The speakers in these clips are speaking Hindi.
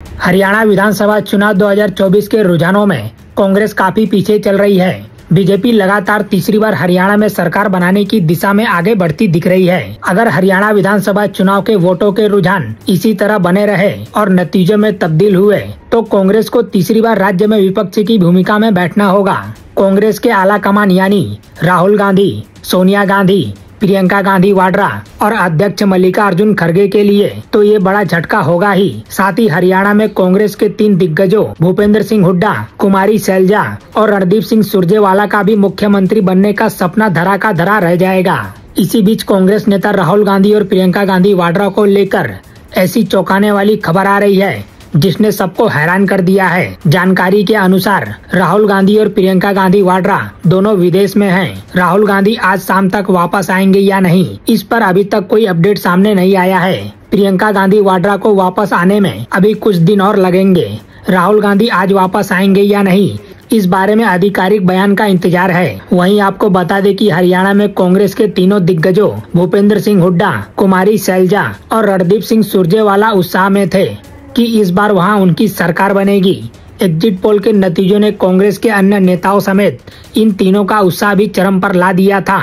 हरियाणा विधानसभा चुनाव 2024 के रुझानों में कांग्रेस काफी पीछे चल रही है। बीजेपी लगातार तीसरी बार हरियाणा में सरकार बनाने की दिशा में आगे बढ़ती दिख रही है। अगर हरियाणा विधानसभा चुनाव के वोटों के रुझान इसी तरह बने रहे और नतीजों में तब्दील हुए तो कांग्रेस को तीसरी बार राज्य में विपक्ष की भूमिका में बैठना होगा। कांग्रेस के आला कमान यानी राहुल गांधी, सोनिया गांधी, प्रियंका गांधी वाड्रा और अध्यक्ष मल्लिकार्जुन खड़गे के लिए तो ये बड़ा झटका होगा ही। साथ ही हरियाणा में कांग्रेस के 3 दिग्गजों भूपेंद्र सिंह हुड्डा, कुमारी सैलजा और रणदीप सिंह सुरजेवाला का भी मुख्यमंत्री बनने का सपना धरा का धरा रह जाएगा। इसी बीच कांग्रेस नेता राहुल गांधी और प्रियंका गांधी वाड्रा को लेकर ऐसी चौंकाने वाली खबर आ रही है जिसने सबको हैरान कर दिया है। जानकारी के अनुसार राहुल गांधी और प्रियंका गांधी वाड्रा दोनों विदेश में हैं। राहुल गांधी आज शाम तक वापस आएंगे या नहीं, इस पर अभी तक कोई अपडेट सामने नहीं आया है। प्रियंका गांधी वाड्रा को वापस आने में अभी कुछ दिन और लगेंगे। राहुल गांधी आज वापस आएंगे या नहीं, इस बारे में आधिकारिक बयान का इंतजार है। वहीं आपको बता दें कि हरियाणा में कांग्रेस के तीनों दिग्गजों भूपेंद्र सिंह हुड्डा, कुमारी सैलजा और रणदीप सिंह सुरजेवाला उत्साह में थे कि इस बार वहां उनकी सरकार बनेगी। एग्जिट पोल के नतीजों ने कांग्रेस के अन्य नेताओं समेत इन तीनों का उत्साह भी चरम पर ला दिया था।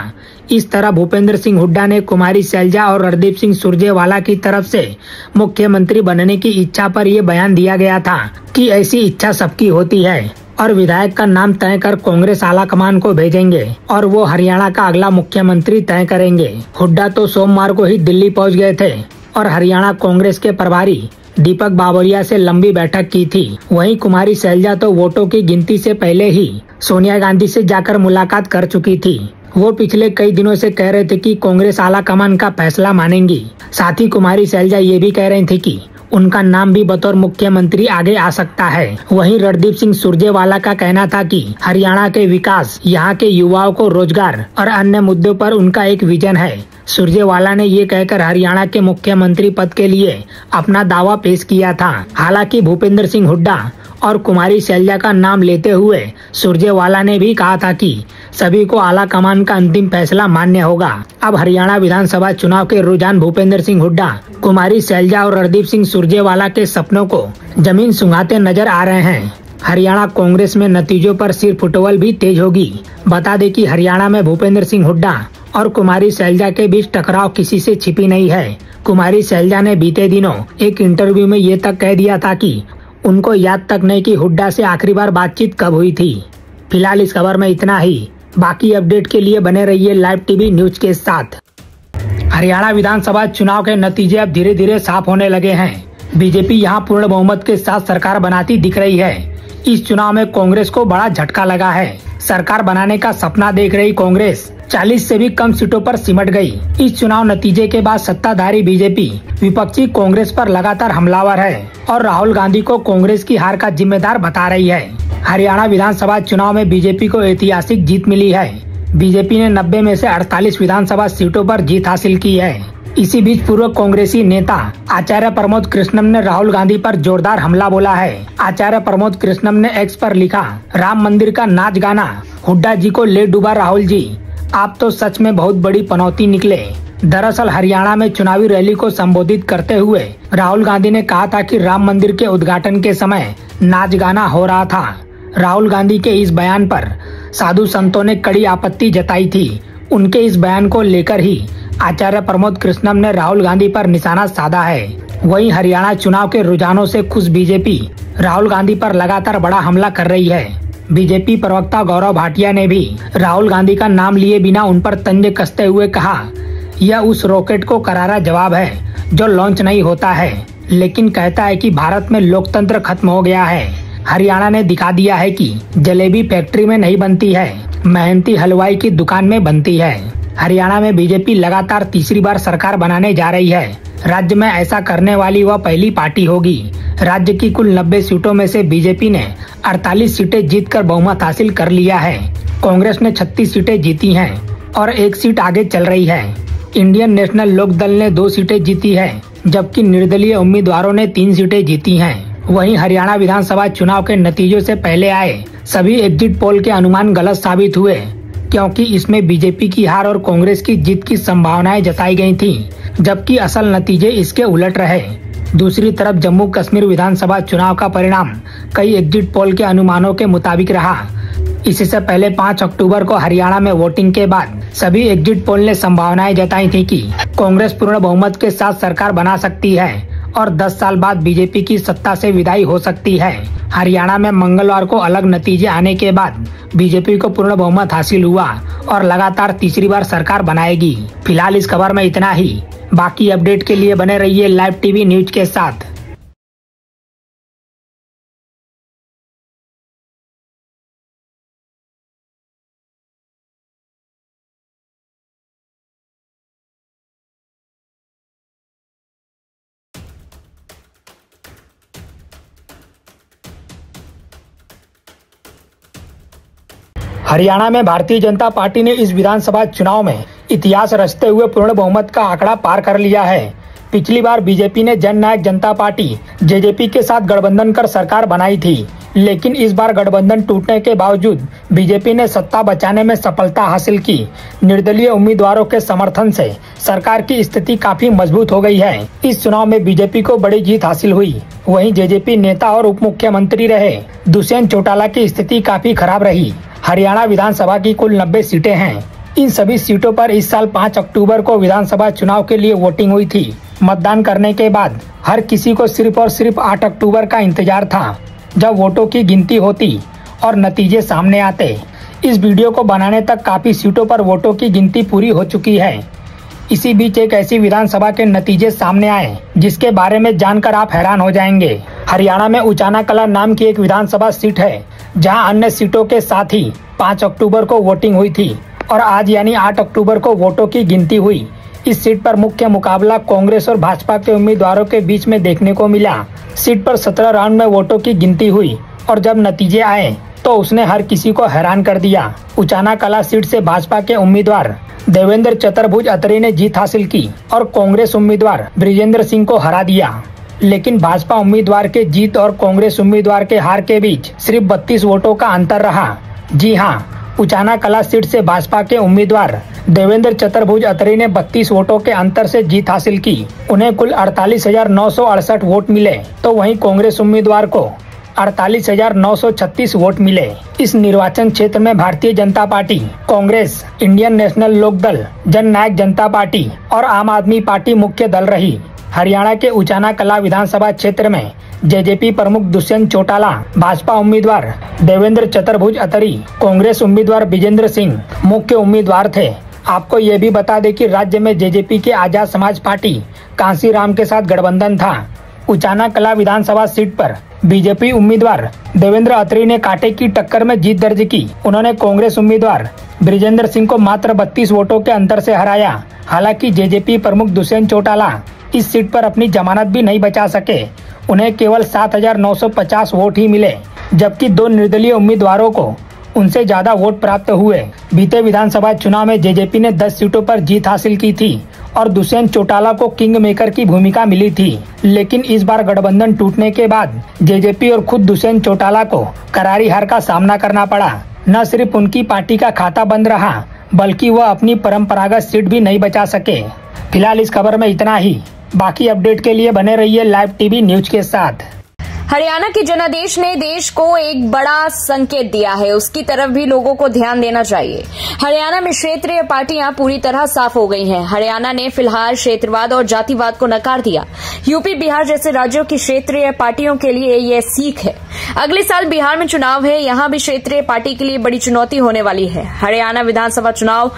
इस तरह भूपेंद्र सिंह हुड्डा ने कुमारी सैलजा और रणदीप सिंह सुरजेवाला की तरफ से मुख्यमंत्री बनने की इच्छा पर यह बयान दिया गया था कि ऐसी इच्छा सबकी होती है और विधायक का नाम तय कर कांग्रेस आलाकमान को भेजेंगे और वो हरियाणा का अगला मुख्यमंत्री तय करेंगे। हुड्डा तो सोमवार को ही दिल्ली पहुँच गए थे और हरियाणा कांग्रेस के प्रभारी दीपक बाबरिया से लंबी बैठक की थी। वहीं कुमारी सैलजा तो वोटों की गिनती से पहले ही सोनिया गांधी से जाकर मुलाकात कर चुकी थी। वो पिछले कई दिनों से कह रहे थे कि कांग्रेस आलाकमान का फैसला मानेंगी। साथ ही कुमारी सैलजा ये भी कह रही थी कि उनका नाम भी बतौर मुख्यमंत्री आगे आ सकता है। वहीं रणदीप सिंह सुरजेवाला का कहना था कि हरियाणा के विकास, यहाँ के युवाओं को रोजगार और अन्य मुद्दों पर उनका एक विजन है। सुरजेवाला ने ये कहकर हरियाणा के मुख्यमंत्री पद के लिए अपना दावा पेश किया था। हालांकि भूपेंद्र सिंह हुड्डा और कुमारी सैलजा का नाम लेते हुए सुरजेवाला ने भी कहा था कि सभी को आला कमान का अंतिम फैसला मान्य होगा। अब हरियाणा विधानसभा चुनाव के रुझान भूपेंद्र सिंह हुड्डा, कुमारी सैलजा और रणदीप सिंह सुरजेवाला के सपनों को जमीन सुंघाते नजर आ रहे हैं। हरियाणा कांग्रेस में नतीजों पर सिर फुटबॉल भी तेज होगी। बता दें कि हरियाणा में भूपेंद्र सिंह हुड्डा और कुमारी सैलजा के बीच टकराव किसी से छिपी नहीं है। कुमारी सैलजा ने बीते दिनों एक इंटरव्यू में ये तक कह दिया था कि उनको याद तक नहीं कि हुड्डा से आखिरी बार बातचीत कब हुई थी। फिलहाल इस खबर में इतना ही। बाकी अपडेट के लिए बने रहिए लाइव टीवी न्यूज के साथ। हरियाणा विधानसभा चुनाव के नतीजे अब धीरे धीरे साफ होने लगे हैं। बीजेपी यहां पूर्ण बहुमत के साथ सरकार बनाती दिख रही है। इस चुनाव में कांग्रेस को बड़ा झटका लगा है। सरकार बनाने का सपना देख रही कांग्रेस 40 से भी कम सीटों पर सिमट गई। इस चुनाव नतीजे के बाद सत्ताधारी बीजेपी विपक्षी कांग्रेस पर लगातार हमलावर है और राहुल गांधी को कांग्रेस की हार का जिम्मेदार बता रही है। हरियाणा विधानसभा चुनाव में बीजेपी को ऐतिहासिक जीत मिली है। बीजेपी ने 90 में से 48 विधानसभा सीटों पर जीत हासिल की है। इसी बीच पूर्व कांग्रेसी नेता आचार्य प्रमोद कृष्णम ने राहुल गांधी पर जोरदार हमला बोला है। आचार्य प्रमोद कृष्णम ने एक्स पर लिखा, राम मंदिर का नाच गाना, हुड्डा जी को ले डूबा राहुल जी, आप तो सच में बहुत बड़ी पनौती निकले। दरअसल हरियाणा में चुनावी रैली को संबोधित करते हुए राहुल गांधी ने कहा था कि राम मंदिर के उद्घाटन के समय नाच गाना हो रहा था। राहुल गांधी के इस बयान पर साधु संतों ने कड़ी आपत्ति जताई थी। उनके इस बयान को लेकर ही आचार्य प्रमोद कृष्णम ने राहुल गांधी पर निशाना साधा है। वहीं हरियाणा चुनाव के रुझानों से खुश बीजेपी राहुल गांधी पर लगातार बड़ा हमला कर रही है। बीजेपी प्रवक्ता गौरव भाटिया ने भी राहुल गांधी का नाम लिए बिना उन पर तंज कसते हुए कहा, यह उस रॉकेट को करारा जवाब है जो लॉन्च नहीं होता है लेकिन कहता है कि भारत में लोकतंत्र खत्म हो गया है। हरियाणा ने दिखा दिया है कि जलेबी फैक्ट्री में नहीं बनती है, मेहनती हलवाई की दुकान में बनती है। हरियाणा में बीजेपी लगातार तीसरी बार सरकार बनाने जा रही है। राज्य में ऐसा करने वाली वह पहली पार्टी होगी। राज्य की कुल 90 सीटों में से बीजेपी ने 48 सीटें जीतकर बहुमत हासिल कर लिया है। कांग्रेस ने 36 सीटें जीती हैं और 1 सीट आगे चल रही है। इंडियन नेशनल लोक दल ने 2 सीटें जीती है जबकि निर्दलीय उम्मीदवारों ने 3 सीटें जीती हैं। वहीं हरियाणा विधानसभा चुनाव के नतीजों से पहले आए सभी एग्जिट पोल के अनुमान गलत साबित हुए क्योंकि इसमें बीजेपी की हार और कांग्रेस की जीत की संभावनाएं जताई गई थी, जबकि असल नतीजे इसके उलट रहे। दूसरी तरफ जम्मू कश्मीर विधानसभा चुनाव का परिणाम कई एग्जिट पोल के अनुमानों के मुताबिक रहा। इससे पहले 5 अक्टूबर को हरियाणा में वोटिंग के बाद सभी एग्जिट पोल ने संभावनाएं जताई थी कि कांग्रेस पूर्ण बहुमत के साथ सरकार बना सकती है और 10 साल बाद बीजेपी की सत्ता से विदाई हो सकती है। हरियाणा में मंगलवार को अलग नतीजे आने के बाद बीजेपी को पूर्ण बहुमत हासिल हुआ और लगातार तीसरी बार सरकार बनाएगी। फिलहाल इस खबर में इतना ही। बाकी अपडेट के लिए बने रहिए लाइव टीवी न्यूज के साथ। हरियाणा में भारतीय जनता पार्टी ने इस विधानसभा चुनाव में इतिहास रचते हुए पूर्ण बहुमत का आंकड़ा पार कर लिया है। पिछली बार बीजेपी ने जननायक जनता पार्टी जेजेपी के साथ गठबंधन कर सरकार बनाई थी, लेकिन इस बार गठबंधन टूटने के बावजूद बीजेपी ने सत्ता बचाने में सफलता हासिल की। निर्दलीय उम्मीदवारों के समर्थन से सरकार की स्थिति काफी मजबूत हो गई है। इस चुनाव में बीजेपी को बड़ी जीत हासिल हुई। वहीं जेजेपी नेता और उप मुख्यमंत्री रहे दुष्यंत चौटाला की स्थिति काफी खराब रही। हरियाणा विधानसभा की कुल 90 सीटें हैं। इन सभी सीटों पर इस साल 5 अक्टूबर को विधानसभा चुनाव के लिए वोटिंग हुई थी। मतदान करने के बाद हर किसी को सिर्फ और सिर्फ 8 अक्टूबर का इंतजार था, जब वोटों की गिनती होती और नतीजे सामने आते। इस वीडियो को बनाने तक काफी सीटों पर वोटों की गिनती पूरी हो चुकी है। इसी बीच एक ऐसी विधानसभा के नतीजे सामने आए जिसके बारे में जानकर आप हैरान हो जाएंगे। हरियाणा में उचाना कला नाम की एक विधानसभा सीट है, जहां अन्य सीटों के साथ ही 5 अक्टूबर को वोटिंग हुई थी और आज यानी 8 अक्टूबर को वोटों की गिनती हुई। इस सीट पर मुख्य मुकाबला कांग्रेस और भाजपा के उम्मीदवारों के बीच में देखने को मिला। सीट पर 17 राउंड में वोटों की गिनती हुई और जब नतीजे आए तो उसने हर किसी को हैरान कर दिया। उचाना कला सीट से भाजपा के उम्मीदवार देवेंद्र चतुर्भुज अत्री ने जीत हासिल की और कांग्रेस उम्मीदवार बृजेंद्र सिंह को हरा दिया। लेकिन भाजपा उम्मीदवार के जीत और कांग्रेस उम्मीदवार के हार के बीच सिर्फ 32 वोटों का अंतर रहा। जी हाँ, उचाना कला सीट से भाजपा के उम्मीदवार देवेंद्र चतुर्भुज अत्री ने 32 वोटों के अंतर से जीत हासिल की। उन्हें कुल 48,968 वोट मिले, तो वहीं कांग्रेस उम्मीदवार को 48,936 वोट मिले। इस निर्वाचन क्षेत्र में भारतीय जनता पार्टी, कांग्रेस, इंडियन नेशनल लोकदल, जननायक जनता पार्टी और आम आदमी पार्टी मुख्य दल रही। हरियाणा के उचाना कला विधानसभा क्षेत्र में जेजेपी प्रमुख दुष्यंत चौटाला, भाजपा उम्मीदवार देवेंद्र चतुर्भुज अत्री, कांग्रेस उम्मीदवार बृजेंद्र सिंह मुख्य उम्मीदवार थे। आपको ये भी बता दें कि राज्य में जेजेपी के आजाद समाज पार्टी कांसीराम के साथ गठबंधन था। उचाना कला विधानसभा सीट पर बीजेपी उम्मीदवार देवेंद्र अत्री ने कांटे की टक्कर में जीत दर्ज की। उन्होंने कांग्रेस उम्मीदवार बृजेंद्र सिंह को मात्र 32 वोटों के अंतर से हराया। हालांकि जेजेपी प्रमुख दुष्यंत चौटाला इस सीट पर अपनी जमानत भी नहीं बचा सके। उन्हें केवल 7,950 वोट ही मिले, जबकि 2 निर्दलीय उम्मीदवारों को उनसे ज्यादा वोट प्राप्त हुए। बीते विधानसभा चुनाव में जेजेपी ने 10 सीटों पर जीत हासिल की थी और दुष्यंत चौटाला को किंग मेकर की भूमिका मिली थी। लेकिन इस बार गठबंधन टूटने के बाद जेजेपी और खुद दुष्यंत चौटाला को करारी हार का सामना करना पड़ा। न सिर्फ उनकी पार्टी का खाता बंद रहा, बल्कि वह अपनी परंपरागत सीट भी नहीं बचा सके। फिलहाल इस खबर में इतना ही। बाकी अपडेट के लिए बने रहिए लाइव टीवी न्यूज के साथ। हरियाणा के जनादेश ने देश को एक बड़ा संकेत दिया है, उसकी तरफ भी लोगों को ध्यान देना चाहिए। हरियाणा में क्षेत्रीय पार्टियां पूरी तरह साफ हो गई हैं। हरियाणा ने फिलहाल क्षेत्रवाद और जातिवाद को नकार दिया। यूपी, बिहार जैसे राज्यों की क्षेत्रीय पार्टियों के लिए यह सीख है। अगले साल बिहार में चुनाव है, यहां भी क्षेत्रीय पार्टी के लिए बड़ी चुनौती होने वाली है। हरियाणा विधानसभा चुनाव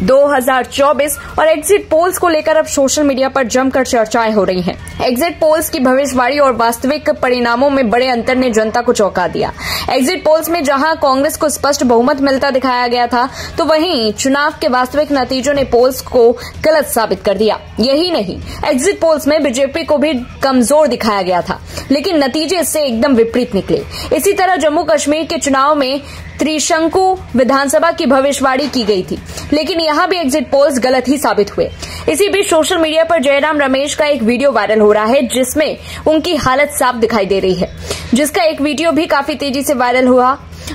2024 और एग्जिट पोल्स को लेकर अब सोशल मीडिया पर जमकर चर्चाएं हो रही हैं। एग्जिट पोल्स की भविष्यवाणी और वास्तविक परिणामों में बड़े अंतर ने जनता को चौंका दिया। एग्जिट पोल्स में जहां कांग्रेस को स्पष्ट बहुमत मिलता दिखाया गया था, तो वहीं चुनाव के वास्तविक नतीजों ने पोल्स को गलत साबित कर दिया। यही नहीं, एग्जिट पोल्स में बीजेपी को भी कमजोर दिखाया गया था, लेकिन नतीजे इससे एकदम विपरीत निकले। इसी तरह जम्मू कश्मीर के चुनाव में त्रिशंकु विधानसभा की भविष्यवाणी की गई थी, लेकिन यहां भी एग्जिट पोल्स गलत ही साबित हुए। इसी बीच सोशल मीडिया पर जयराम रमेश का एक वीडियो वायरल हो रहा है, जिसमें उनकी हालत साफ दिखाई दे रही है, जिसका एक वीडियो भी काफी तेजी से वायरल हुआ।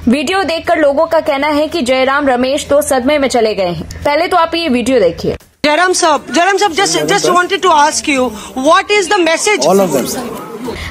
वीडियो देखकर लोगों का कहना है कि जयराम रमेश तो सदमे में चले गए हैं। पहले तो आप ये वीडियो देखिए। Jairam sir, just wanted to ask you, what is the message? All of them.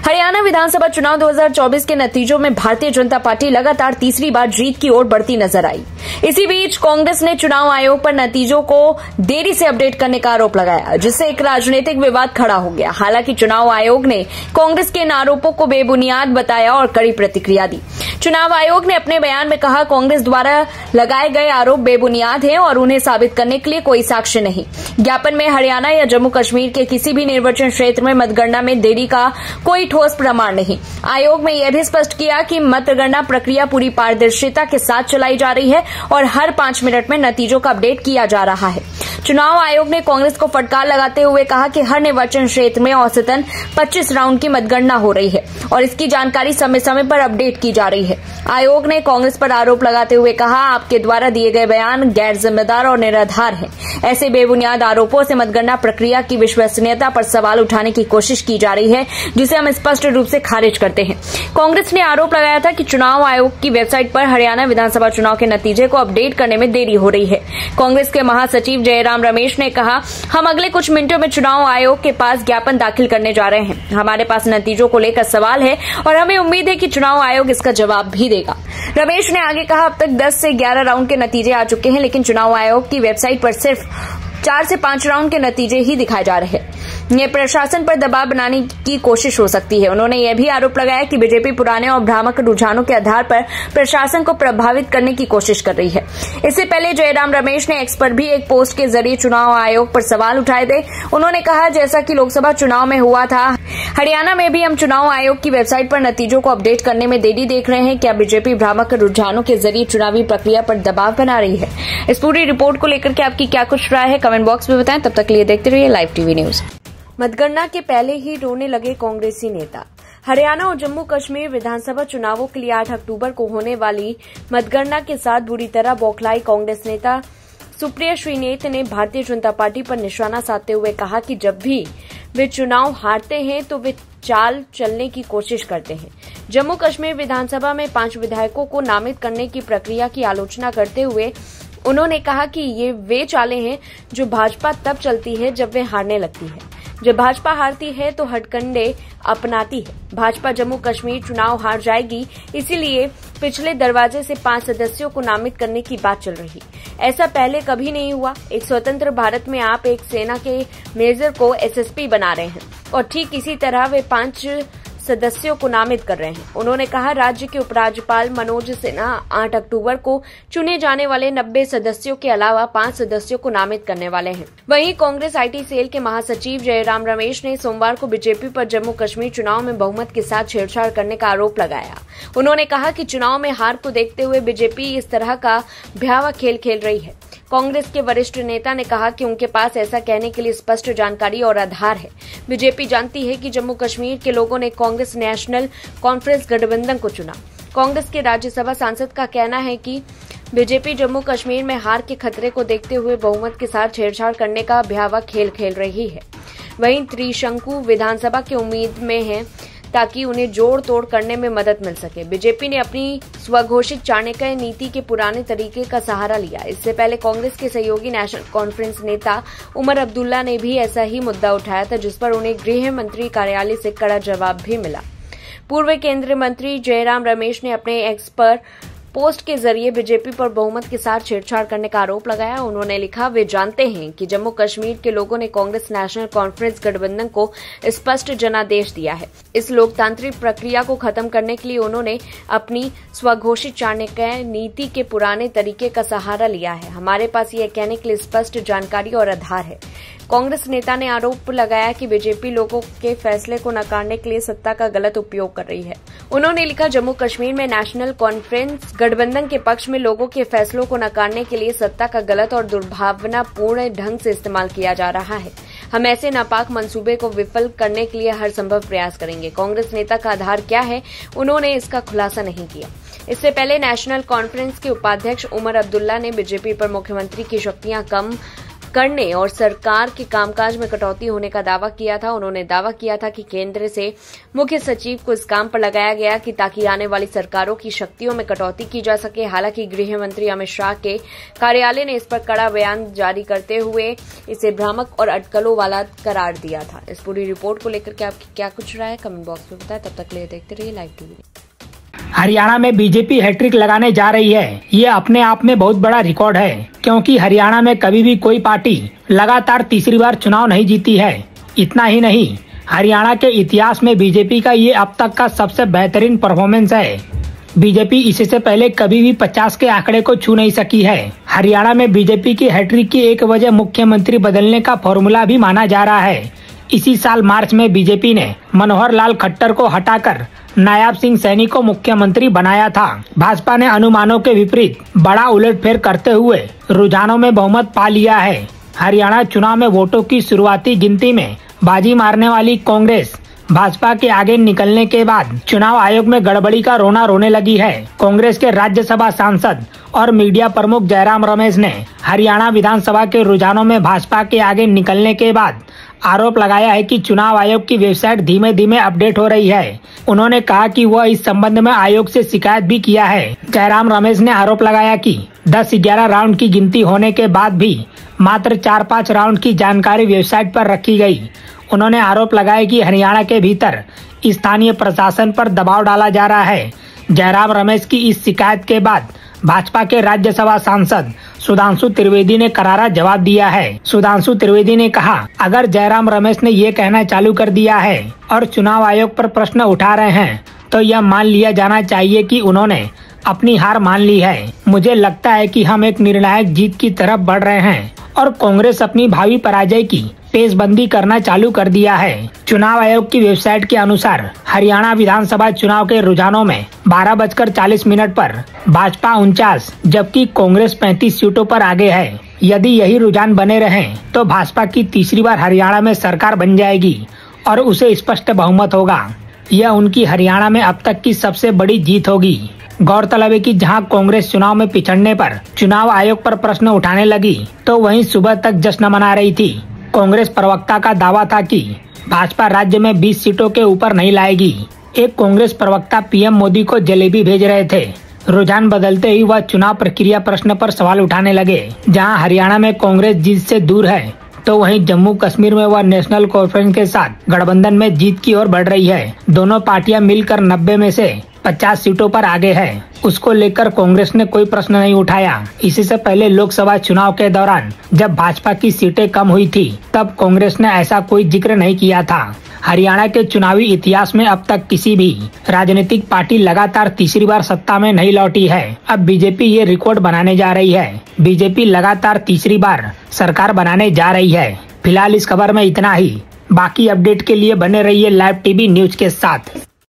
Haryana विधानसभा चुनाव 2024 के नतीजों में भारतीय जनता पार्टी लगातार तीसरी बार जीत की ओर बढ़ती नजर आई। इसी बीच कांग्रेस ने चुनाव आयोग पर नतीजों को देरी से अपडेट करने का आरोप लगाया, जिससे एक राजनीतिक विवाद खड़ा हो गया। हालांकि चुनाव आयोग ने कांग्रेस के इन आरोपों को बेबुनियाद बताया और कड़ी प्रतिक्रिया दी। चुनाव आयोग ने अपने बयान में कहा, कांग्रेस द्वारा लगाए गए आरोप बेबुनियाद हैं और उन्हें साबित करने के लिए कोई साक्ष्य नहीं। ज्ञापन में हरियाणा या जम्मू कश्मीर के किसी भी निर्वाचन क्षेत्र में मतगणना में देरी का कोई ठोस प्रमाण नहीं। आयोग ने यह भी स्पष्ट किया कि मतगणना प्रक्रिया पूरी पारदर्शिता के साथ चलाई जा रही है और हर 5 मिनट में नतीजों का अपडेट किया जा रहा है। चुनाव आयोग ने कांग्रेस को फटकार लगाते हुए कहा कि हर निर्वाचन क्षेत्र में औसतन 25 राउंड की मतगणना हो रही है और इसकी जानकारी समय समय पर अपडेट की जा रही है। आयोग ने कांग्रेस पर आरोप लगाते हुए कहा, आपके द्वारा दिए गए बयान गैर जिम्मेदार और निराधार हैं। ऐसे बेबुनियाद आरोपों से मतगणना प्रक्रिया की विश्वसनीयता पर सवाल उठाने की कोशिश की जा रही है, जिसे हम स्पष्ट रूप से खारिज करते हैं। कांग्रेस ने आरोप लगाया था कि चुनाव आयोग की वेबसाइट पर हरियाणा विधानसभा चुनाव के नतीजे को अपडेट करने में देरी हो रही है। कांग्रेस के महासचिव जयराम रमेश ने कहा, हम अगले कुछ मिनटों में चुनाव आयोग के पास ज्ञापन दाखिल करने जा रहे हैं। हमारे पास नतीजों को लेकर सवाल है और हमें उम्मीद है कि चुनाव आयोग इसका जवाब भी देगा। रमेश ने आगे कहा, अब तक 10 से 11 राउंड के नतीजे आ चुके हैं, लेकिन चुनाव आयोग की वेबसाइट पर सिर्फ 4 से 5 राउंड के नतीजे ही दिखाए जा रहे हैं। ये प्रशासन पर दबाव बनाने की कोशिश हो सकती है। उन्होंने यह भी आरोप लगाया कि बीजेपी पुराने और भ्रामक रुझानों के आधार पर प्रशासन को प्रभावित करने की कोशिश कर रही है। इससे पहले जयराम रमेश ने एक्स पर भी एक पोस्ट के जरिए चुनाव आयोग पर सवाल उठाए थे। उन्होंने कहा, जैसा कि लोकसभा चुनाव में हुआ था, हरियाणा में भी हम चुनाव आयोग की वेबसाइट पर नतीजों को अपडेट करने में देरी देख रहे हैं। क्या बीजेपी भ्रामक रुझानों के जरिए चुनावी प्रक्रिया पर दबाव बना रही है? इस पूरी रिपोर्ट को लेकर के आपकी क्या कुछ राय है, कमेंट बॉक्स में बताएं। तब तक के लिए देखते रहिए लाइव टीवी न्यूज। मतगणना के पहले ही रोने लगे कांग्रेसी नेता। हरियाणा और जम्मू कश्मीर विधानसभा चुनावों के लिए 8 अक्टूबर को होने वाली मतगणना के साथ बुरी तरह बौखलाई कांग्रेस नेता सुप्रिया श्रीनेत ने भारतीय जनता पार्टी पर निशाना साधते हुए कहा कि जब भी वे चुनाव हारते हैं तो वे चाल चलने की कोशिश करते हैं। जम्मू कश्मीर विधानसभा में 5 विधायकों को नामित करने की प्रक्रिया की आलोचना करते हुए उन्होंने कहा कि ये वे चालें हैं जो भाजपा तब चलती है जब वे हारने लगती है। जब भाजपा हारती है तो हथकंडे अपनाती है। भाजपा जम्मू कश्मीर चुनाव हार जाएगी, इसीलिए पिछले दरवाजे से 5 सदस्यों को नामित करने की बात चल रही। ऐसा पहले कभी नहीं हुआ। एक स्वतंत्र भारत में आप एक सेना के मेजर को एसएसपी बना रहे हैं और ठीक इसी तरह वे 5 सदस्यों को नामित कर रहे हैं। उन्होंने कहा, राज्य के उपराज्यपाल मनोज सिन्हा 8 अक्टूबर को चुने जाने वाले 90 सदस्यों के अलावा 5 सदस्यों को नामित करने वाले हैं। वहीं कांग्रेस आईटी सेल के महासचिव जयराम रमेश ने सोमवार को बीजेपी पर जम्मू कश्मीर चुनाव में बहुमत के साथ छेड़छाड़ करने का आरोप लगाया। उन्होंने कहा कि चुनाव में हार को देखते हुए बीजेपी इस तरह का भयावह खेल खेल रही है। कांग्रेस के वरिष्ठ नेता ने कहा कि उनके पास ऐसा कहने के लिए स्पष्ट जानकारी और आधार है। बीजेपी जानती है कि जम्मू कश्मीर के लोगों ने कांग्रेस नेशनल कॉन्फ्रेंस गठबंधन को चुना। कांग्रेस के राज्यसभा सांसद का कहना है कि बीजेपी जम्मू कश्मीर में हार के खतरे को देखते हुए बहुमत के साथ छेड़छाड़ करने का भयावह खेल खेल रही है। वहीं त्रिशंकु विधानसभा की उम्मीद में है ताकि उन्हें जोड़ तोड़ करने में मदद मिल सके। बीजेपी ने अपनी स्वघोषित चाणक्य नीति के पुराने तरीके का सहारा लिया। इससे पहले कांग्रेस के सहयोगी नेशनल कॉन्फ्रेंस नेता उमर अब्दुल्ला ने भी ऐसा ही मुद्दा उठाया था, जिस पर उन्हें गृह मंत्री कार्यालय से कड़ा जवाब भी मिला। पूर्व केंद्रीय मंत्री जयराम रमेश ने अपने एक्स पर पोस्ट के जरिए बीजेपी पर बहुमत के साथ छेड़छाड़ करने का आरोप लगाया। उन्होंने लिखा, वे जानते हैं कि जम्मू कश्मीर के लोगों ने कांग्रेस नेशनल कॉन्फ्रेंस गठबंधन को स्पष्ट जनादेश दिया है। इस लोकतांत्रिक प्रक्रिया को खत्म करने के लिए उन्होंने अपनी स्वघोषित चाणक्य नीति के पुराने तरीके का सहारा लिया है। हमारे पास यह कहने के लिए स्पष्ट जानकारी और आधार है। कांग्रेस नेता ने आरोप लगाया कि बीजेपी लोगों के फैसले को नकारने के लिए सत्ता का गलत उपयोग कर रही है। उन्होंने लिखा, जम्मू कश्मीर में नेशनल कॉन्फ्रेंस गठबंधन के पक्ष में लोगों के फैसलों को नकारने के लिए सत्ता का गलत और दुर्भावनापूर्ण ढंग से इस्तेमाल किया जा रहा है। हम ऐसे नापाक मंसूबे को विफल करने के लिए हर संभव प्रयास करेंगे। कांग्रेस नेता का आधार क्या है, उन्होंने इसका खुलासा नहीं किया। इससे पहले नेशनल कॉन्फ्रेंस के उपाध्यक्ष उमर अब्दुल्ला ने बीजेपी पर मुख्यमंत्री की शक्तियां कम करने और सरकार के कामकाज में कटौती होने का दावा किया था। उन्होंने दावा किया था कि केंद्र से मुख्य सचिव को इस काम पर लगाया गया कि ताकि आने वाली सरकारों की शक्तियों में कटौती की जा सके। हालांकि गृह मंत्री अमित शाह के कार्यालय ने इस पर कड़ा बयान जारी करते हुए इसे भ्रामक और अटकलों वाला करार दिया था। इस पूरी रिपोर्ट को लेकर के आपकी क्या कुछ राय है, कमेंट बॉक्स में बताएं। तब तक के लिए देखते रहिए लाइव टीवी। हरियाणा में बीजेपी हैट्रिक लगाने जा रही है। ये अपने आप में बहुत बड़ा रिकॉर्ड है, क्योंकि हरियाणा में कभी भी कोई पार्टी लगातार तीसरी बार चुनाव नहीं जीती है। इतना ही नहीं, हरियाणा के इतिहास में बीजेपी का ये अब तक का सबसे बेहतरीन परफॉर्मेंस है। बीजेपी इससे पहले कभी भी 50 के आंकड़े को छू नहीं सकी है। हरियाणा में बीजेपी की हैट्रिक की एक वजह मुख्यमंत्री बदलने का फॉर्मूला भी माना जा रहा है। इसी साल मार्च में बीजेपी ने मनोहर लाल खट्टर को हटाकर नायब सिंह सैनी को मुख्यमंत्री बनाया था। भाजपा ने अनुमानों के विपरीत बड़ा उलटफेर करते हुए रुझानों में बहुमत पा लिया है। हरियाणा चुनाव में वोटों की शुरुआती गिनती में बाजी मारने वाली कांग्रेस भाजपा के आगे निकलने के बाद चुनाव आयोग में गड़बड़ी का रोना रोने लगी है। कांग्रेस के राज्यसभा सांसद और मीडिया प्रमुख जयराम रमेश ने हरियाणा विधानसभा के रुझानों में भाजपा के आगे निकलने के बाद आरोप लगाया है कि चुनाव आयोग की वेबसाइट धीमे धीमे अपडेट हो रही है। उन्होंने कहा कि वह इस संबंध में आयोग से शिकायत भी किया है। जयराम रमेश ने आरोप लगाया कि 10-11 राउंड की गिनती होने के बाद भी मात्र 4-5 राउंड की जानकारी वेबसाइट पर रखी गई। उन्होंने आरोप लगाया कि हरियाणा के भीतर स्थानीय प्रशासन पर दबाव डाला जा रहा है। जयराम रमेश की इस शिकायत के बाद भाजपा के राज्यसभा सांसद सुधांशु त्रिवेदी ने करारा जवाब दिया है। सुधांशु त्रिवेदी ने कहा, अगर जयराम रमेश ने ये कहना चालू कर दिया है और चुनाव आयोग पर प्रश्न उठा रहे हैं, तो यह मान लिया जाना चाहिए कि उन्होंने अपनी हार मान ली है। मुझे लगता है कि हम एक निर्णायक जीत की तरफ बढ़ रहे हैं और कांग्रेस अपनी भावी पराजय की पेशबंदी करना चालू कर दिया है। चुनाव आयोग की वेबसाइट के अनुसार हरियाणा विधानसभा चुनाव के रुझानों में 12:40 पर भाजपा 49 जबकि कांग्रेस 35 सीटों पर आगे है। यदि यही रुझान बने रहें तो भाजपा की तीसरी बार हरियाणा में सरकार बन जाएगी और उसे स्पष्ट बहुमत होगा। यह उनकी हरियाणा में अब तक की सबसे बड़ी जीत होगी। गौरतलब है कि जहां कांग्रेस चुनाव में पिछड़ने पर चुनाव आयोग पर प्रश्न उठाने लगी, तो वहीं सुबह तक जश्न मना रही थी। कांग्रेस प्रवक्ता का दावा था कि भाजपा राज्य में 20 सीटों के ऊपर नहीं लाएगी। एक कांग्रेस प्रवक्ता पीएम मोदी को जलेबी भेज रहे थे। रुझान बदलते ही वह चुनाव प्रक्रिया प्रश्न पर सवाल उठाने लगे। जहां हरियाणा में कांग्रेस जीत से दूर है, तो वहीं जम्मू कश्मीर में वह नेशनल कॉन्फ्रेंस के साथ गठबंधन में जीत की ओर बढ़ रही है। दोनों पार्टियां मिलकर 90 में से 50 सीटों पर आगे है। उसको लेकर कांग्रेस ने कोई प्रश्न नहीं उठाया। इसी से पहले लोकसभा चुनाव के दौरान जब भाजपा की सीटें कम हुई थी, तब कांग्रेस ने ऐसा कोई जिक्र नहीं किया था। हरियाणा के चुनावी इतिहास में अब तक किसी भी राजनीतिक पार्टी लगातार तीसरी बार सत्ता में नहीं लौटी है। अब बीजेपी ये रिकॉर्ड बनाने जा रही है। बीजेपी लगातार तीसरी बार सरकार बनाने जा रही है। फिलहाल इस खबर में इतना ही। बाकी अपडेट के लिए बने रहिए लाइव टीवी न्यूज के साथ।